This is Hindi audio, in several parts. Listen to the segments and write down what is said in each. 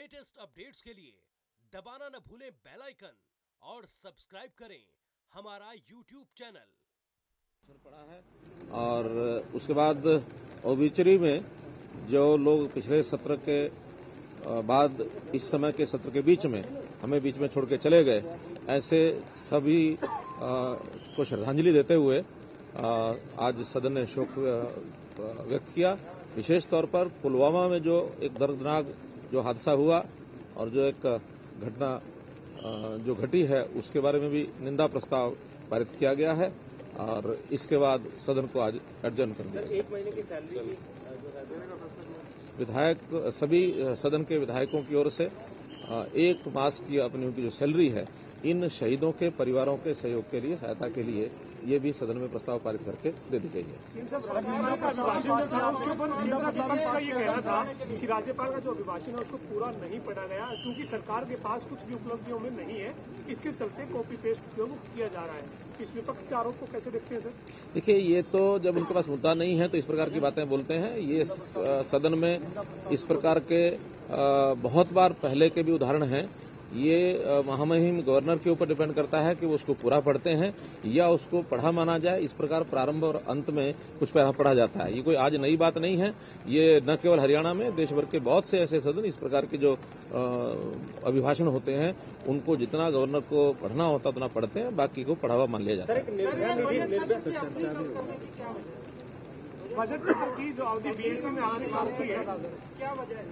लेटेस्ट अपडेट्स के लिए दबाना न भूलें बेल आइकन और सब्सक्राइब करें हमारा यूट्यूब चैनल। पड़ा है और उसके बाद ओबिचरी में जो लोग पिछले सत्र के बाद इस समय के सत्र के बीच में हमें बीच में छोड़ के चले गए, ऐसे सभी को श्रद्धांजलि देते हुए आज सदन ने शोक व्यक्त किया। विशेष तौर पर पुलवामा में जो एक दर्दनाक जो हादसा हुआ और जो एक घटना जो घटी है उसके बारे में भी निंदा प्रस्ताव पारित किया गया है और इसके बाद सदन को आज एडजर्न कर दिया। 1 महीने की सैलरी विधायक सभी सदन के विधायकों की ओर से 1 मास की अपनी उनकी जो सैलरी है इन शहीदों के परिवारों के सहयोग के लिए, सहायता के लिए ये भी सदन में प्रस्ताव पारित करके दे दी गई है। कि राज्यपाल का जो अभिभाषण है उसको पूरा नहीं पढ़ा गया, क्योंकि सरकार के पास कुछ भी उपलब्धियों में नहीं है, इसके चलते कॉपी पेस्ट उपयोग किया जा रहा है। इस विपक्ष के आरोप को कैसे देखते हैं सर? देखिए, ये तो जब उनके पास मुद्दा नहीं है तो इस प्रकार की बातें बोलते हैं। ये सदन में इस प्रकार के बहुत बार पहले के भी उदाहरण हैं। ये महामहिम गवर्नर के ऊपर डिपेंड करता है कि वो उसको पूरा पढ़ते हैं या उसको पढ़ा माना जाए। इस प्रकार प्रारंभ और अंत में कुछ पढ़ा जाता है। ये कोई आज नई बात नहीं है। ये न केवल हरियाणा में, देश भर के बहुत से ऐसे सदन इस प्रकार के जो अभिभाषण होते हैं उनको जितना गवर्नर को पढ़ना होता उतना पढ़ते हैं, बाकी को पढ़ावा मान लिया जाता है। बजट सत्र की जो अवधि बीएससी में आने वाली है, क्या वजह है?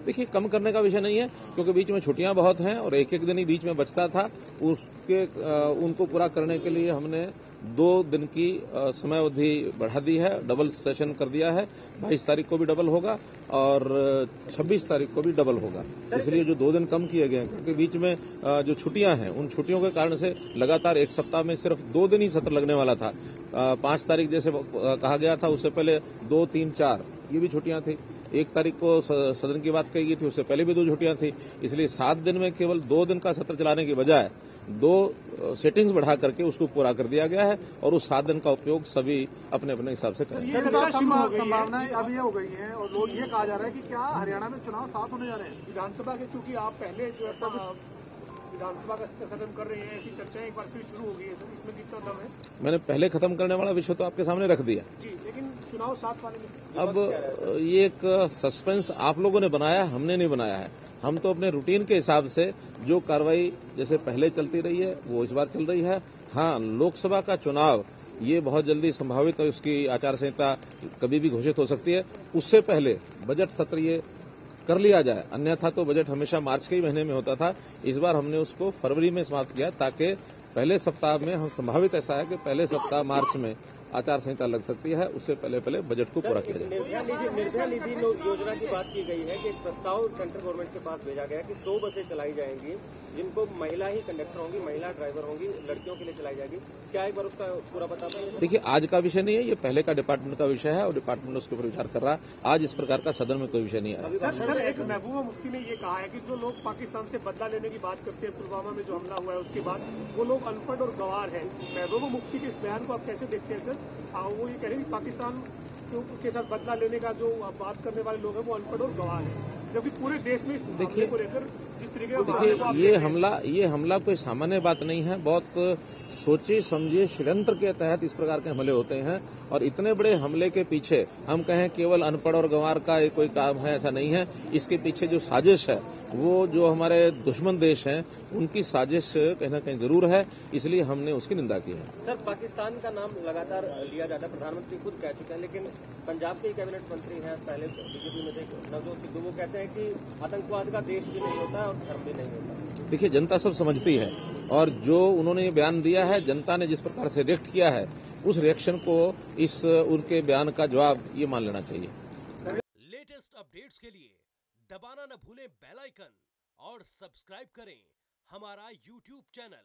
देखिए, कम करने का विषय नहीं है, क्योंकि बीच में छुट्टियां बहुत हैं और एक दिन ही बीच में बचता था। उसके उनको पूरा करने के लिए हमने 2 दिन की समय अवधि बढ़ा दी है, डबल सेशन कर दिया है। 22 तारीख को भी डबल होगा और 26 तारीख को भी डबल होगा। इसलिए जो 2 दिन कम किए गए हैं, क्योंकि बीच में जो छुट्टियां हैं उन छुट्टियों के कारण से लगातार एक सप्ताह में सिर्फ 2 दिन ही सत्र लगने वाला था। 5 तारीख जैसे कहा गया था, उससे पहले 2, 3, 4 ये भी छुट्टियां थी। 1 तारीख को सदन की बात कही गई थी, उससे पहले भी 2 छुट्टियां थी। इसलिए 7 दिन में केवल 2 दिन का सत्र चलाने की बजाय 2 सेटिंग्स बढ़ा करके उसको पूरा कर दिया गया है और उस 7 दिन का उपयोग सभी अपने अपने हिसाब से करें। संभावनाएं अभी हो गई हैं और लोग ये कहा जा रहा है कि क्या हरियाणा में चुनाव साथ होने जा रहे हैं विधानसभा के, क्योंकि आप पहले जो है विधानसभा का सत्र खत्म कर रहे हैं, ऐसी चर्चाएं एक बार फिर शुरू हो गई है। इसमें कितना दम है? मैंने पहले खत्म करने वाला विषय तो आपके सामने रख दिया जी, लेकिन चुनाव साथ वाले में अब ये एक सस्पेंस आप लोगों ने बनाया, हमने नहीं बनाया है। हम तो अपने रूटीन के हिसाब से जो कार्रवाई जैसे पहले चलती रही है वो इस बार चल रही है। हाँ, लोकसभा का चुनाव ये बहुत जल्दी संभावित है, उसकी आचार संहिता कभी भी घोषित हो सकती है। उससे पहले बजट सत्र ये कर लिया जाए, अन्यथा तो बजट हमेशा मार्च के ही महीने में होता था। इस बार हमने उसको फरवरी में समाप्त किया ताकि पहले सप्ताह में, हम संभावित ऐसा है कि पहले सप्ताह मार्च में आचार संहिता लग सकती है, उससे पहले बजट को पूरा किया जाए। निर्भया निधि योजना की बात की गई है कि एक प्रस्ताव सेंट्रल गवर्नमेंट के पास भेजा गया कि 100 बसें चलाई जाएंगी जिनको महिला ही कंडक्टर होंगी, महिला ड्राइवर होंगी, लड़कियों के लिए चलाई जाएगी। क्या एक बार उसका पूरा बता पाएंगे? देखिए, आज का विषय नहीं है, ये पहले का डिपार्टमेंट का विषय है और डिपार्टमेंट उसके ऊपर विचार कर रहा है। आज इस प्रकार का सदन में कोई विषय नहीं आया। सर, एक महबूबा मुफ्ती ने ये कहा है कि जो लोग पाकिस्तान से बदला लेने की बात करते हैं, पुलवामा में जो हमला हुआ है उसके बाद, वो लोग अनपढ़ और गंवार हैं। महबूबा मुफ्ती के इस बयान को आप कैसे देखते हैं सर? वो ये कह रहे हैं कि पाकिस्तान के साथ बदला लेने का जो बात करने वाले लोग हैं वो अनपढ़ और गंवार हैं, जबकि पूरे देश में इस हमले को लेकर जिस तरीके देखिए, ये हमला कोई सामान्य बात नहीं है। बहुत सोचे समझे षड्यंत्र के तहत इस प्रकार के हमले होते हैं और इतने बड़े हमले के पीछे हम कहें केवल अनपढ़ और गंवार का कोई काम है, ऐसा नहीं है। इसके पीछे जो साजिश है वो जो हमारे दुश्मन देश हैं उनकी साजिश कहीं न कहीं जरूर है, इसलिए हमने उसकी निंदा की है। सर, पाकिस्तान का नाम लगातार लिया जाता है, प्रधानमंत्री खुद कह चुके हैं, लेकिन पंजाब के कैबिनेट मंत्री हैं पहले बीजेपी में थे नवजोत सिद्धू, वो कहते हैं कि आतंकवाद का देश भी नहीं होता और धर्म भी नहीं होता। देखिए, जनता सब समझती है और जो उन्होंने ये बयान दिया है, जनता ने जिस प्रकार से रिएक्ट किया है, उस रिएक्शन को इस उनके बयान का जवाब ये मान लेना चाहिए। लेटेस्ट अपडेट्स के लिए दबाना न भूलें बेल आइकन और सब्सक्राइब करें हमारा यूट्यूब चैनल।